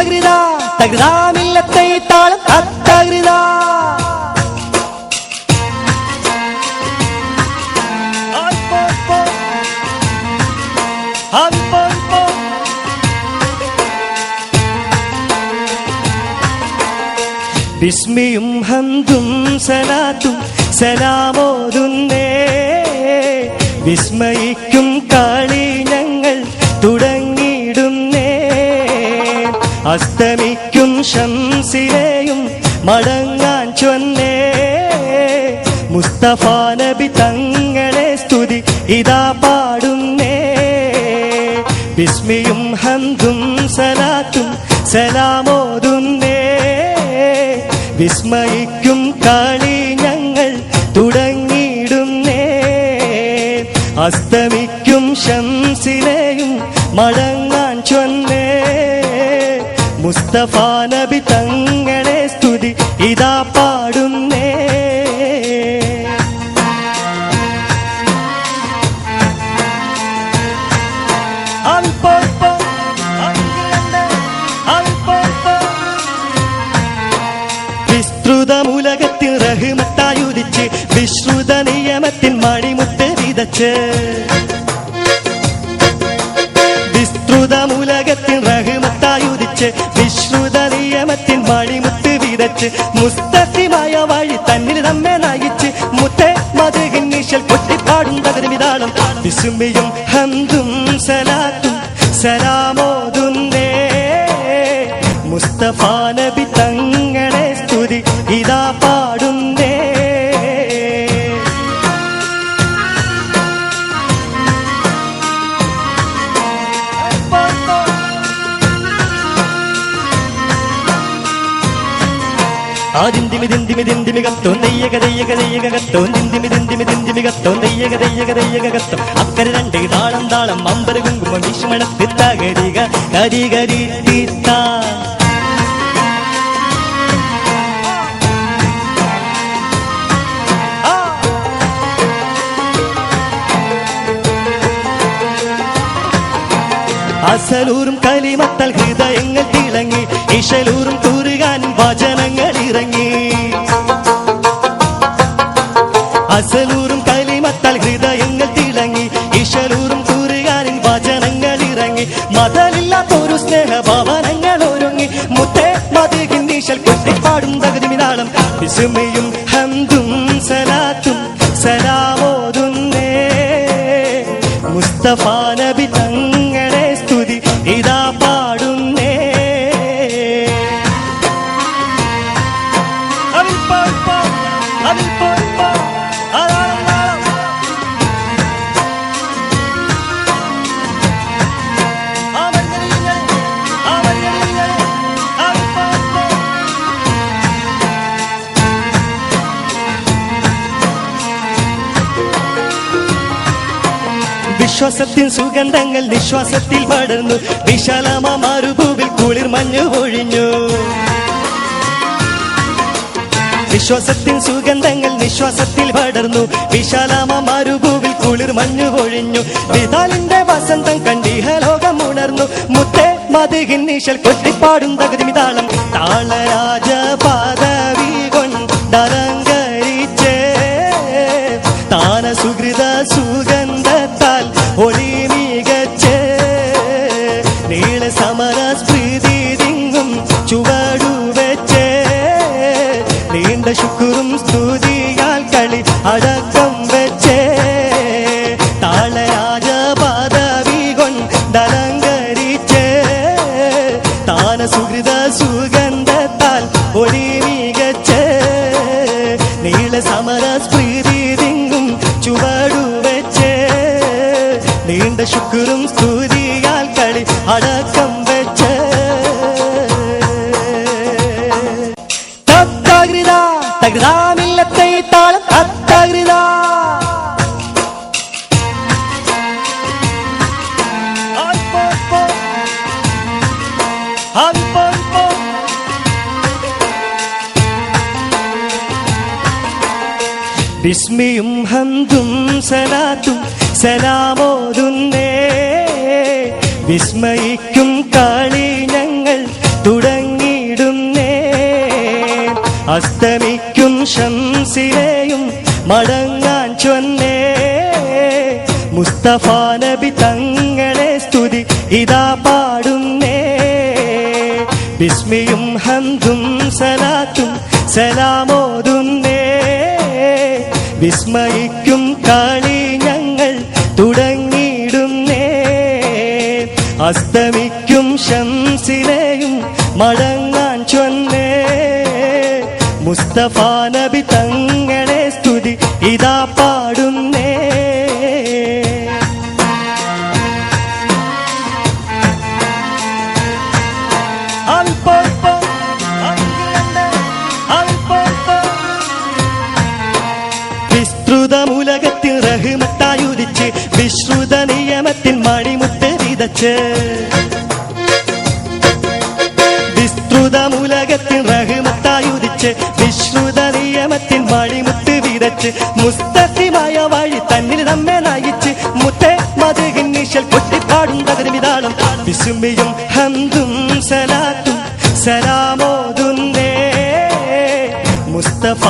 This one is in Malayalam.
തത്തകൃതാ തകൃതാമില്ലത്തെ താളം തത്തകൃതാ. ബിസ്മിയും ഹംദും സലാത്തും സലാമോതുന്നേ, വിസ്മയിക്കും കളി ഞങ്ങൾ തുടങ്ങിയിടുന്നേ. അസ്തമിക്കും ശംസിനെയും മടങ്ങാൻ ചൊന്നേ, മുസ്തഫ നബി തങ്ങളെ സ്തുതി ഇതാ പാടുന്നേ. ബിസ്മിയും ഹംദും സലാത്തും സലാമോതുന്നേ, വിസ്മയിക്കും കളി ഞങ്ങൾ തുടങ്ങിയിടുന്നേ. അസ്തമിക്കും ശംസിനെയും മടങ്ങാൻ ചൊന്നേ, മുസ്തഫ നബി തങ്ങളെ സ്തുതി ഇതാ പാടുന്നേ. വിസ്തൃതമുലകത്തിൽ റഹ്മത്തായുദിച്ച് വിശ്രുത നിയമത്തിൻ മണിമുത്ത് വിതച്ച്. വിസ്തൃതമുലകത്തിൽ റഹ്മത്തായുദിച്ച് വിശ്രുത നിയമത്തിൻ മണിമുത്ത് വിതച്ച്. മുസ്തഖിമായ വഴി തന്നിൽ നമ്മെ നയിച്ച് മുത്തേ മദ്ഹിൻ നിശൽ കൊട്ടിപ്പാടും തകരുമിതാളം. ബിസ്മിയും ഹംദും സലാത്തും സലാമോതുന്നേ, മുസ്തഫ നബി തങ്ങളെ സ്തുതി ഇതാ പാടുന്നേ. ആദിന്തിമിതിന്തിമിതിന്തിമികത്തോ നെയ്യകതയ്യകതയ്യകത്തോ നിന്തിമിതിന്തിമിതിന്തിമികത്തോ നെയ്യകതയ്യകതയ്യകത്തോ. അക്കരെ രണ്ട് താളം താളം അമ്പര കുങ്കുമം വിഷ്മണത്തിത്ത കരിക കരികരി തീത്ത. അസലൂറും കലിമത്താൽ ഹൃദയങ്ങൾ തിളങ്ങി, ഇശലൂറും കൂറുകാനും വചനങ്ങൾ ഇറങ്ങി. അസലൂറും കലിമത്താൽ ഹൃദയങ്ങൾ തിളങ്ങി, ഇശലൂറും കൂറുകാനും വചനങ്ങൾ ഇറങ്ങി. മതമില്ലാത്തൊരു സ്നേഹഭവനങ്ങൾ ഒരുങ്ങി, മുത്തേ മദ്ഹിൻ നിശൽ കൊട്ടിപ്പാടും തകരുമിതാളം. ബിസ്മിയും ഹംദും സലാത്തും സലാമോതുന്നേ, മുസ്തഫ നബി തങ്ങളെ സ്തുതി ഇതാ പാടുന്നേ. വിശ്വാസത്തിൻ സുഗന്ധങ്ങൾ നിശ്വാസത്തിൽ പടർന്നു, വിശാലമാ മരുഭൂവിൽ കുളിർ മഞ്ഞു പൊഴിഞ്ഞു. വിശ്വാസത്തിൻ സുഗന്ധങ്ങൾ നിശ്വാസത്തിൽ പടർന്നു, വിശാലമാ മരുഭൂവിൽ കുളിർ മഞ്ഞു പൊഴിഞ്ഞു. വിതാലിന്റെ വസന്തം കണ്ടിഹലോകം ഉണർന്നു, മുത്തേ മദ്ഹിൻ നിശൽ കൊട്ടിപ്പാടും തകരുമിതാളം. താളരാജ പദവി കൊണ്ടലങ്കരിച്ചേ, താന സുഹൃത സുഗന്ധത്താൽ ഒളി മികച്ചേ. നീള സമര സ്മൃതി തിങ്ങും ചുവടുവെച്ചേ, നീണ്ട ശുക്രും സ്തുതിയാൽ കളി അടക്കം വെച്ചേ. താളരാജ പദവി കൊണ്ടലങ്കരിച്ചേ, താന സുഹൃത സുഗന്ധത്താൽ ഒളി മികച്ചേ. നീള സമര സ്മൃതി തിങ്ങും ചുവടുവെച്ചേ, നീണ്ട ശുക്രും സ്തുതിയാൽ കളി അടക്കം വെച്ച്. തത്തകൃതാ തകൃതാമില്ലത്തെ താളം തത്തകൃതാ. ബിസ്മിയും ഹംദും സലാത്തും സലാമോതുന്നേ, വിസ്മയിക്കും കളി ഞങ്ങൾ അസ്തമിക്കും ശംസിനെയും മടങ്ങാൻ ചൊന്നേ മുസ്തഫ നബി തങ്ങളെ സ്തുതി ഇതാ പാടുന്നേ ബിസ്മിയും ഹംദും സലാത്തും സലാമോതുന്നേ വിസ്മയിക്കും കളി ഞങ്ങൾ തുടങ്ങിയിടുന്നേ അസ്തമിക്കും ശംസിനെയും മടങ്ങാൻ ചൊന്നേ മുസ്തഫ നബി തങ്ങളെ സ്തുതി ഇതാ പാടുന്നേ വിസ്തൃതമുലകത്തിൽ റഹ്മത്തായുദിച്ച് വിശ്രുത നിയമത്തിൽ മണിമുത്ത് വിതച്ച് വിസ്തൃതമുലകത്തിൽ റഹ്മത്തായുദിച്ച് വിശ്രുത നിയമത്തിൽ മണിമുത്ത് വിതച്ച് മുസ്തഖിമായ വഴി തന്നിൽ നമ്മെ നയിച്ച് മുത്തേ മധുഹിൻ നിശൽ കൊട്ടിപ്പാടും തകരുമിതാളം വിസ്മയും ഹംദും സലാത്തും സലാമോതുന്നേ മുസ്തഫ